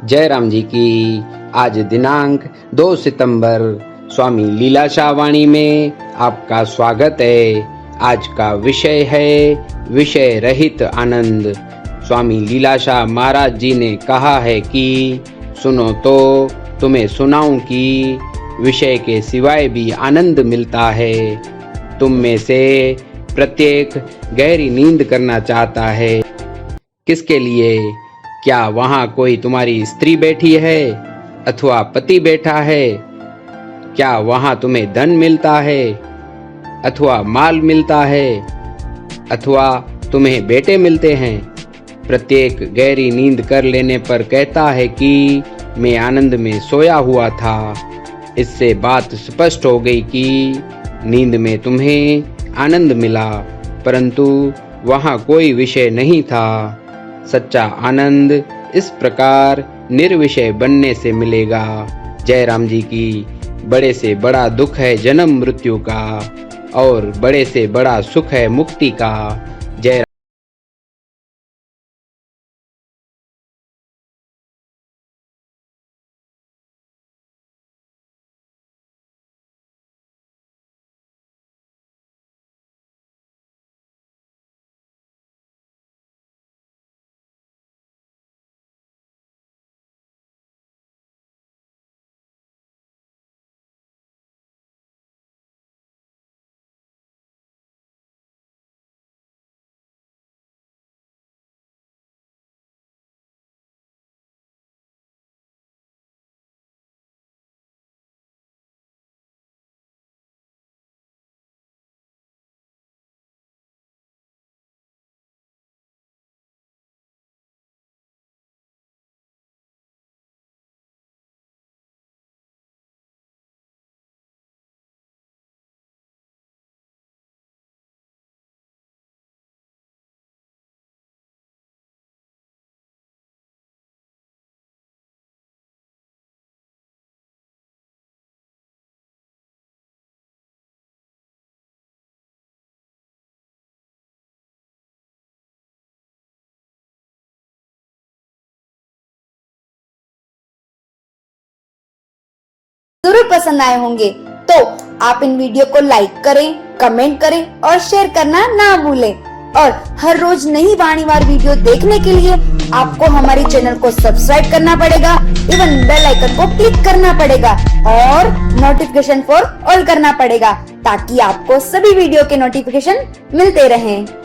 जय राम जी की। आज दिनांक 2 सितंबर स्वामी लीलाशाह वाणी में आपका स्वागत है। आज का विषय है विषय रहित आनंद। स्वामी लीलाशाह महाराज जी ने कहा है कि सुनो तो तुम्हें सुनाऊं कि विषय के सिवाय भी आनंद मिलता है। तुम में से प्रत्येक गहरी नींद करना चाहता है। किसके लिए? क्या वहाँ कोई तुम्हारी स्त्री बैठी है अथवा पति बैठा है? क्या वहाँ तुम्हें धन मिलता है अथवा माल मिलता है अथवा तुम्हें बेटे मिलते हैं? प्रत्येक गहरी नींद कर लेने पर कहता है कि मैं आनंद में सोया हुआ था। इससे बात स्पष्ट हो गई कि नींद में तुम्हें आनंद मिला, परंतु वहाँ कोई विषय नहीं था। सच्चा आनंद इस प्रकार निर्विषय बनने से मिलेगा। जय राम जी की। बड़े से बड़ा दुख है जन्म मृत्यु का और बड़े से बड़ा सुख है मुक्ति का। जय जरूर पसंद आए होंगे तो आप इन वीडियो को लाइक करें, कमेंट करें और शेयर करना ना भूलें। और हर रोज नई वाणीवार वीडियो देखने के लिए आपको हमारे चैनल को सब्सक्राइब करना पड़ेगा, इवन बेल आइकन को क्लिक करना पड़ेगा और नोटिफिकेशन फॉर ऑल करना पड़ेगा, ताकि आपको सभी वीडियो के नोटिफिकेशन मिलते रहें।